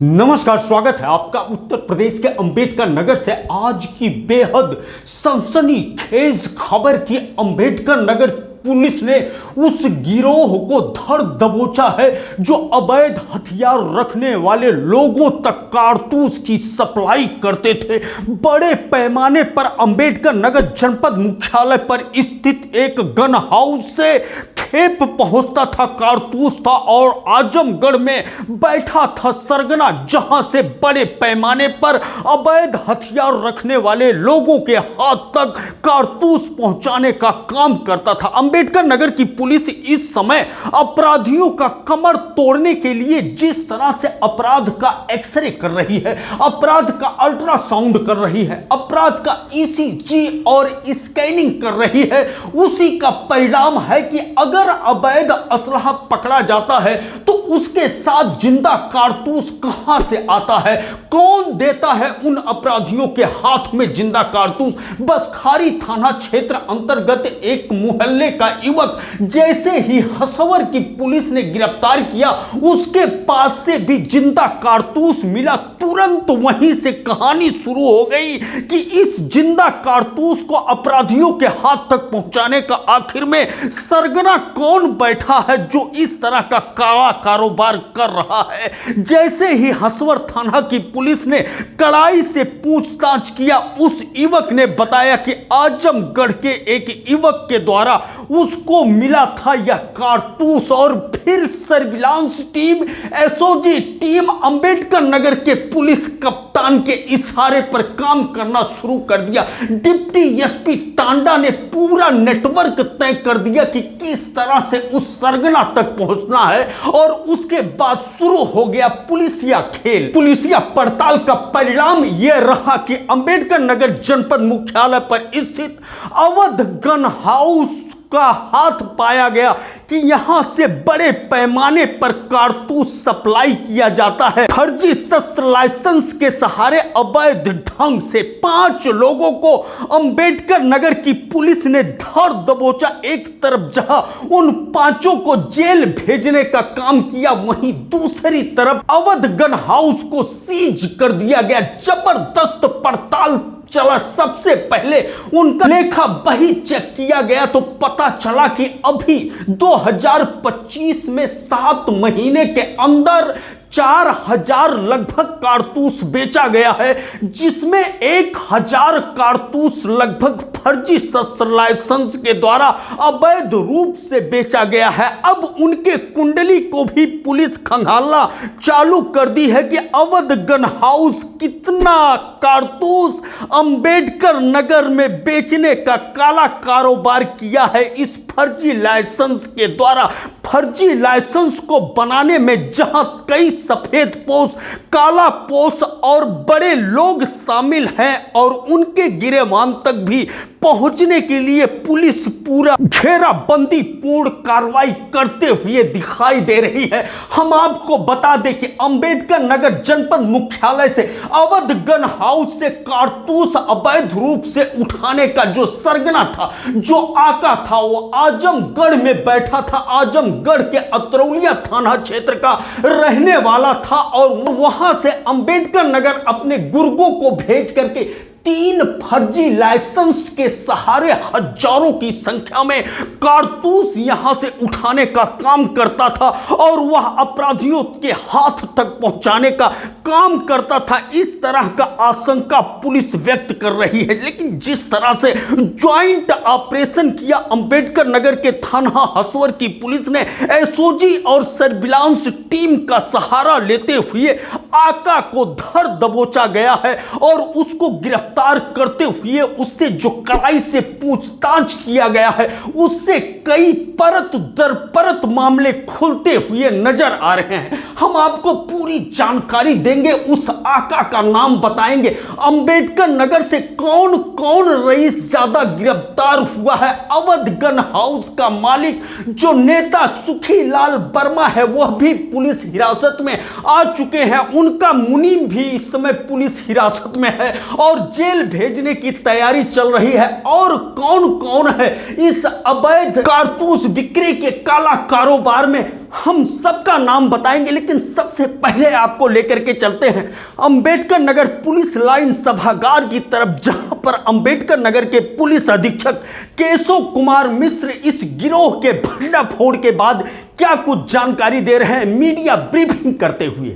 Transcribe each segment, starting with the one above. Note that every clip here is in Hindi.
नमस्कार, स्वागत है आपका उत्तर प्रदेश के अंबेडकर नगर से आज की बेहद सनसनीखेज खबर की। अंबेडकर नगर पुलिस ने उस गिरोह को धर दबोचा है जो अवैध हथियार रखने वाले लोगों तक कारतूस की सप्लाई करते थे। बड़े पैमाने पर अंबेडकर नगर जनपद मुख्यालय पर स्थित एक गन हाउस से खेप पहुंचता था, कारतूस था और आजमगढ़ में बैठा था सरगना, जहां से बड़े पैमाने पर अवैध हथियार रखने वाले लोगों के हाथ तक कारतूस पहुंचाने का काम करता था। अंबेडकर नगर की पुलिस इस समय अपराधियों का कमर तोड़ने के लिए जिस तरह से अपराध का एक्सरे कर रही है, अपराध का अल्ट्रासाउंड कर रही है, अपराध का ईसीजी और स्कैनिंग कर रही है, उसी का परिणाम है कि अगर अवैध असलहा पकड़ा जाता है तो उसके साथ जिंदा कारतूस कहां से आता है, कौन देता है उन अपराधियों के हाथ में जिंदा कारतूस। बसखारी थाना क्षेत्र अंतर्गत एक मोहल्ले का युवक जैसे ही हसवर की पुलिस ने गिरफ्तार किया, उसके पास से भी जिंदा कारतूस मिला। तुरंत वहीं से कहानी शुरू हो गई कि इस जिंदा कारतूस को अपराधियों के हाथ तक पहुंचाने का आखिर में सरगना कौन बैठा है जो इस तरह का काला कारोबार कर रहा है। जैसे ही हसवर थाना की पुलिस ने कड़ाई से पूछताछ किया, उस युवक ने बताया कि आजमगढ़ के एक युवक के द्वारा उसको मिला था यह कारतूस और फिर surveillance team, SOG team Ambedkar Nagar के पुलिस कप्तान के इशारे पर काम करना शुरू कर दिया। डिप्टी एसपी टांडा ने पूरा नेटवर्क तय कर दिया कि किस तरह से उस सरगना तक पहुंचना है और उसके बाद शुरू हो गया पुलिसिया खेल। पुलिसिया पड़ताल का परिणाम यह रहा कि अंबेडकर नगर जनपद मुख्यालय पर स्थित अवध गन हाउस का हाथ पाया गया कि यहां से बड़े पैमाने पर कारतूस सप्लाई किया जाता है। फर्जी शस्त्र लाइसेंस के सहारे अवैध ढंग से 5 लोगों को अंबेडकर नगर की पुलिस ने धर दबोचा। एक तरफ जहां उन 5 को जेल भेजने का काम किया, वहीं दूसरी तरफ अवध गन हाउस को सीज कर दिया गया। जबरदस्त पड़ताल चला। सबसे पहले उनका लेखा बही चेक किया गया तो पता चला कि अभी 2025 में 7 महीने के अंदर 4000 लगभग कारतूस बेचा गया है, जिसमें 1000 कारतूस लगभग फर्जी शस्त्र लाइसेंस के द्वारा अवैध रूप से बेचा गया है। अब उनके कुंडली को भी पुलिस खंगालना चालू कर दी है कि अवध गन हाउस कितना कारतूस अंबेडकर नगर में बेचने का काला कारोबार किया है। इस फर्जी लाइसेंस के द्वारा फर्जी लाइसेंस को बनाने में जहां कई सफेद पोश, काला पोश और बड़े लोग शामिल हैं और उनके गिरेबान तक भी पहुंचने के लिए पुलिस पूरा घेराबंदी पूर्ण कार्रवाई करते हुए दिखाई दे रही है। हम आपको बता दें कि अंबेडकर नगर जनपद मुख्यालय से अवध गन हाउस से कारतूस अवैध रूप से उठाने का जो सरगना था, जो आका था, वो आजमगढ़ में बैठा था। आजमगढ़ के अतरौलिया थाना क्षेत्र का रहने वाला था और वहां से अंबेडकर नगर अपने गुर्गों को भेज करके 3 फर्जी लाइसेंस के सहारे हजारों की संख्या में कारतूस यहां से उठाने का काम करता था और वह अपराधियों के हाथ तक पहुंचाने का काम करता था। इस तरह का आशंका पुलिस व्यक्त कर रही है। लेकिन जिस तरह से ज्वाइंट ऑपरेशन किया अंबेडकर नगर के थाना हसवर की पुलिस ने, एसओजी और सर्विलांस टीम का सहारा लेते हुए आका को धर दबोचा गया है और उसको गिरफ्तार करते हुए उससे जो कड़ाई से पूछताछ किया गया है, उससे कई परत दर परत मामले खुलते हुए नजर आ रहे हैं। हम आपको पूरी जानकारी देंगे, उस आका का नाम बताएंगे, अंबेडकर नगर से कौन कौन रईस ज्यादा गिरफ्तार हुआ है। अवध गन हाउस का मालिक जो नेता सुखी लाल वर्मा है, वह भी पुलिस हिरासत में आ चुके हैं। उनका मुनीम भी इस समय पुलिस हिरासत में है और जेल भेजने की तैयारी चल रही है। और कौन कौन है इस अवैध कारतूस बिक्री के काला कारोबार में, हम सबका नाम बताएंगे। लेकिन सबसे पहले आपको लेकर के चलते हैं अंबेडकर नगर पुलिस लाइन सभागार की तरफ, जहां पर अंबेडकर नगर के पुलिस अधीक्षक केशव कुमार मिश्र इस गिरोह के भंडाफोड़ के बाद क्या कुछ जानकारी दे रहे हैं मीडिया ब्रीफिंग करते हुए।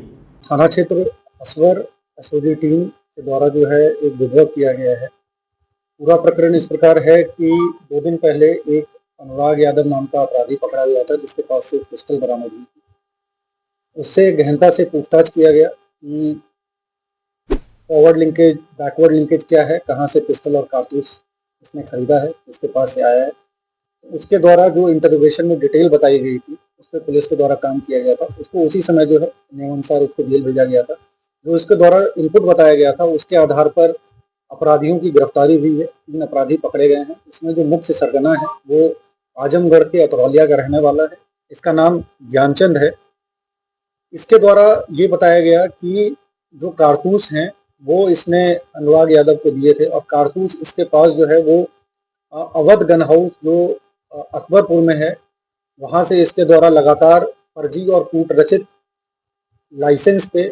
थाना क्षेत्र असवर एसओजी टीम के द्वारा जो है एक विड्रॉ किया गया है। पूरा प्रकरण इस प्रकार है कि 2 दिन पहले एक अनुराग यादव नाम का अपराधी पकड़ा गया था, जिसके पास से पिस्टल बरामद हुई थी। उससे गहनता से पूछताछ किया गया कि फॉरवर्ड लिंकेज बैकवर्ड लिंकेज क्या है, कहाँ से पिस्टल और कारतूस इसने खरीदा है, किसके पास से आया है। उसके द्वारा जो इंटरोगेशन में डिटेल बताई गई थी, उस पर पुलिस के द्वारा काम किया गया था। उसको उसी समय जो है नियमानुसार उसको जेल भेजा गया था। जो इसके द्वारा इनपुट बताया गया था, उसके आधार पर अपराधियों की गिरफ्तारी हुई है। 3 अपराधी पकड़े गए हैं। इसमें जो मुख्य सरगना है वो आजमगढ़ के अतरौलिया का रहने वाला है। इसका नाम ज्ञानचंद है। इसके द्वारा ये बताया गया कि जो कारतूस हैं वो इसने अनुराग यादव को दिए थे, और कारतूस इसके पास जो है वो अवध गन हाउस जो अकबरपुर में है, वहाँ से इसके द्वारा लगातार फर्जी और कूट रचित लाइसेंस पे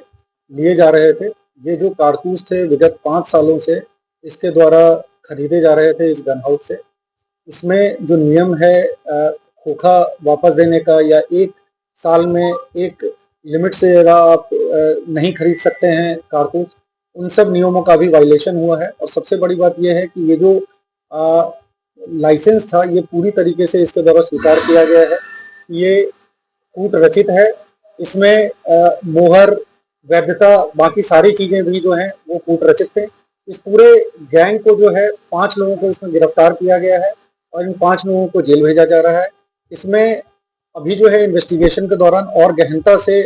लिए जा रहे थे। ये जो कारतूस थे विगत 5 सालों से इसके द्वारा खरीदे जा रहे थे इस गन हाउस से। इसमें जो नियम है खोखा वापस देने का, या 1 साल में एक लिमिट से ज़्यादा आप नहीं खरीद सकते हैं कारतूस, उन सब नियमों का भी वायलेशन हुआ है। और सबसे बड़ी बात यह है कि ये जो लाइसेंस था ये पूरी तरीके से इसके द्वारा स्वीकार किया गया है। ये कूट रचित है। इसमें मोहर, वैधता, बाकी सारी चीज़ें भी जो हैं वो कूट रचित थे। इस पूरे गैंग को जो है 5 लोगों को इसमें गिरफ्तार किया गया है और इन 5 लोगों को जेल भेजा जा रहा है। इसमें अभी जो है इन्वेस्टिगेशन के दौरान और गहनता से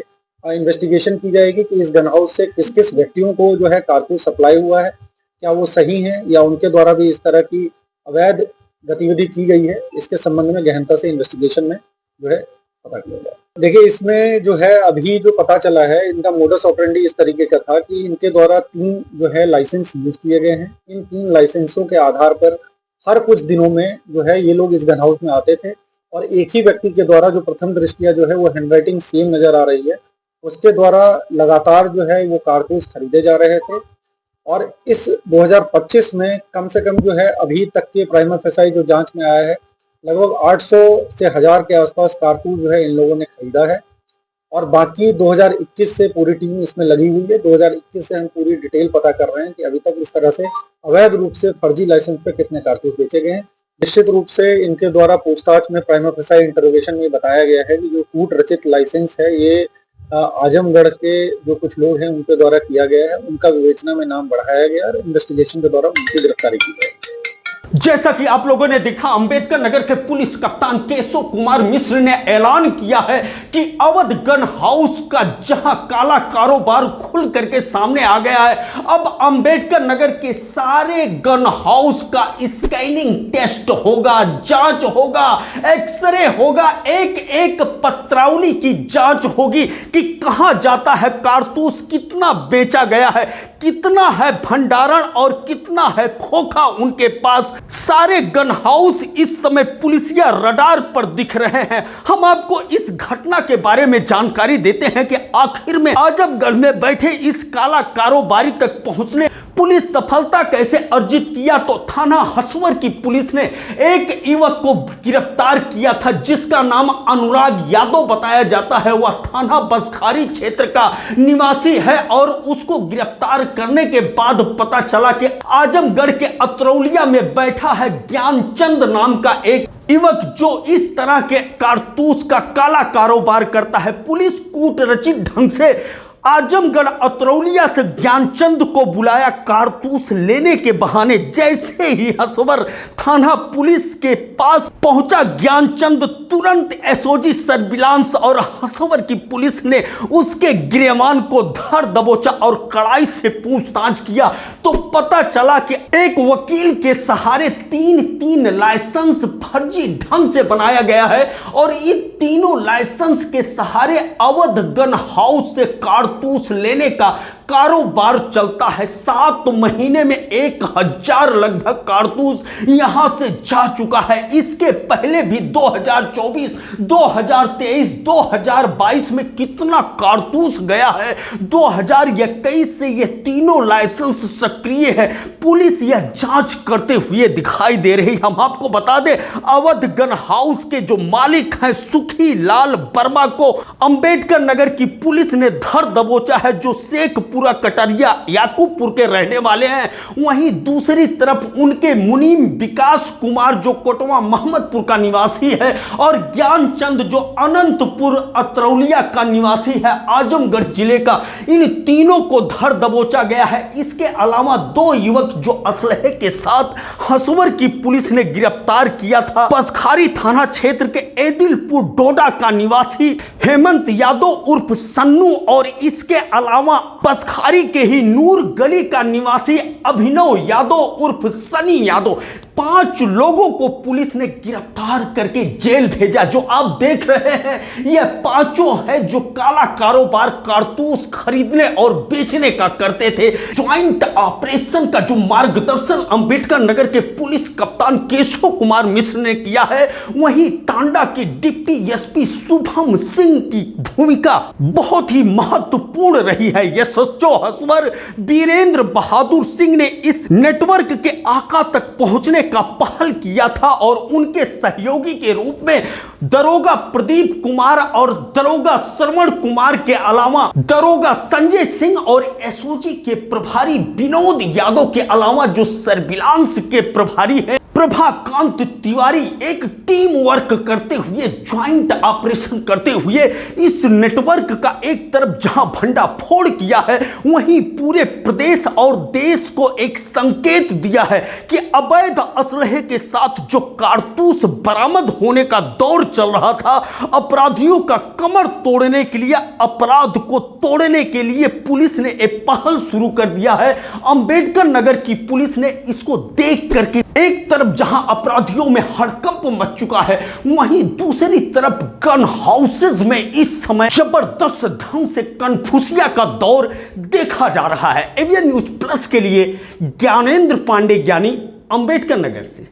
इन्वेस्टिगेशन की जाएगी कि इस गन हाउस से किस किस व्यक्तियों को जो है कारतूस सप्लाई हुआ है, क्या वो सही हैं या उनके द्वारा भी इस तरह की अवैध गतिविधि की गई है। इसके संबंध में गहनता से इन्वेस्टिगेशन में जो है पता किया जाए। देखिए, इसमें जो है अभी जो पता चला है, इनका मोडस ऑपरेंडी इस तरीके का था कि इनके द्वारा 3 जो है लाइसेंस यूज किए गए हैं। इन 3 लाइसेंसों के आधार पर हर कुछ दिनों में जो है ये लोग इस गन हाउस में आते थे, और एक ही व्यक्ति के द्वारा जो प्रथम दृष्टिया जो है वो हैंडराइटिंग सेम नजर आ रही है, उसके द्वारा लगातार जो है वो कारतूस खरीदे जा रहे थे। और इस 2025 में कम से कम जो है अभी तक के प्राइमा फेसाई जो जांच में आया है, लगभग 800 से 1000 के आसपास कारतूस जो है इन लोगों ने खरीदा है। और बाकी 2021 से पूरी टीम इसमें लगी हुई है। 2021 से हम पूरी डिटेल पता कर रहे हैं कि अभी तक इस तरह से अवैध रूप से फर्जी लाइसेंस पे कितने कारतूस बेचे गए हैं। निश्चित रूप से इनके द्वारा पूछताछ में प्राइमा फेसाई इंटरोगेशन में बताया गया है कि जो कूट रचित लाइसेंस है ये आजमगढ़ के जो कुछ लोग हैं उनके द्वारा किया गया है। उनका विवेचना में नाम बढ़ाया गया और इन्वेस्टिगेशन के द्वारा उनकी गिरफ्तारी की गई। जैसा कि आप लोगों ने देखा, अंबेडकर नगर के पुलिस कप्तान केशव कुमार मिश्र ने ऐलान किया है कि अवध गन हाउस का जहां काला कारोबार खुल करके सामने आ गया है, अब अंबेडकर नगर के सारे गन हाउस का स्कैनिंग टेस्ट होगा, जांच होगा, एक्सरे होगा, एक एक पत्रावली की जांच होगी कि कहां जाता है कारतूस, कितना बेचा गया है, कितना है भंडारण और कितना है खोखा उनके पास। सारे गन हाउस इस समय पुलिसिया रडार पर दिख रहे हैं। हम आपको इस घटना के बारे में जानकारी देते हैं कि आखिर में आजमगढ़ में बैठे इस काला कारोबारी तक पहुंचने पुलिस सफलता कैसे अर्जित किया। तो थाना हसवर की पुलिस ने एक युवक को गिरफ्तार किया था जिसका नाम अनुराग यादव बताया जाता है। वह थाना बसखारी क्षेत्र का निवासी है और उसको गिरफ्तार करने के बाद पता चला कि आजमगढ़ के अतरौलिया में बैठा है ज्ञानचंद नाम का एक युवक जो इस तरह के कारतूस का काला कारोबार करता है। पुलिस कूट रचित ढंग से आजमगढ़ अतरौलिया से ज्ञानचंद को बुलाया कारतूस लेने के बहाने। जैसे ही हसवर थाना पुलिस के पास पहुंचा ज्ञानचंद, तुरंत एसओजी सर्विलांस और हसवर की पुलिस ने उसके गिरवान को धर दबोचा और कड़ाई से पूछताछ किया तो पता चला कि एक वकील के सहारे 3 लाइसेंस फर्जी ढंग से बनाया गया है और इन तीनों लाइसेंस के सहारे अवध गन हाउस से कारतूस लेने का कारोबार चलता है। 7 महीने में 1000 लगभग कारतूस यहां से जा चुका है। इसके पहले भी 2024, 2023, 2022 में कितना कारतूस गया है। 2021 से ये तीनों लाइसेंस सक्रिय है। पुलिस यह जांच करते हुए दिखाई दे रही। हम आपको बता दें, अवध गन हाउस के जो मालिक हैं सुखी लाल वर्मा को अंबेडकर नगर की पुलिस ने धर दबोचा है, जो शेखपुरा कटरिया याकूबपुर के रहने वाले हैं। वहीं दूसरी तरफ उनके मुनीम विकास कुमार जो कोटवा मोहम्मदपुर का निवासी है और ज्ञानचंद जो अनंतपुर अतरौलिया का निवासी है, आजमगढ़ जिले का, इन तीनों को धर दबोचा गया है। इसके अलावा 2 युवक जो असलहे के साथ हसुवर की पुलिस ने गिरफ्तार किया था। पसखारी थाना क्षेत्र के एदिलपुर डोडा का निवासी हेमंत यादव उर्फ सन्नू और इसके अलावा पसखारी के ही नूर गली का निवासी अभिनव यादव उर्फ सनी यादव, 5 लोगों को पुलिस ने गिरफ्तार करके जेल भेजा। जो आप देख रहे हैं ये पांचों है जो काला कारोबार कारतूस खरीदने और बेचने का करते थे। ज्वाइंट ऑपरेशन का जो मार्गदर्शन अंबेडकर नगर के पुलिस कप्तान केशव कुमार मिश्र ने किया है, वहीं टांडा के डिप्टी एसपी शुभम सिंह की भूमिका बहुत ही महत्वपूर्ण रही है। एसएचओ हसवर वीरेंद्र बहादुर सिंह ने इस नेटवर्क के आका तक पहुंचने का पहल किया था और उनके सहयोगी के रूप में दरोगा प्रदीप कुमार और दरोगा श्रवण कुमार के अलावा दरोगा संजय सिंह और एसओजी के प्रभारी विनोद यादव के अलावा जो सर्विलांस के प्रभारी हैं प्रभाकांत तिवारी एक टीम वर्क करते हुए, ज्वाइंट ऑपरेशन करते हुए इस नेटवर्क का एक तरफ जहां भंडाफोड़ किया है, वहीं पूरे प्रदेश और देश को एक संकेत दिया है कि अवैध असलहे के साथ जो कारतूस बरामद होने का दौर चल रहा था, अपराधियों का कमर तोड़ने के लिए, अपराध को तोड़ने के लिए पुलिस ने एक पहल शुरू कर दिया है। अंबेडकर नगर की पुलिस ने इसको देख करके एक तरफ जहां अपराधियों में हड़कंप मच चुका है, वहीं दूसरी तरफ गन हाउसेज में इस समय जबरदस्त ढंग से कन्फ्यूजिया का दौर देखा जा रहा है। एवीएन न्यूज प्लस के लिए ज्ञानेंद्र पांडे ज्ञानी, अंबेडकर नगर से।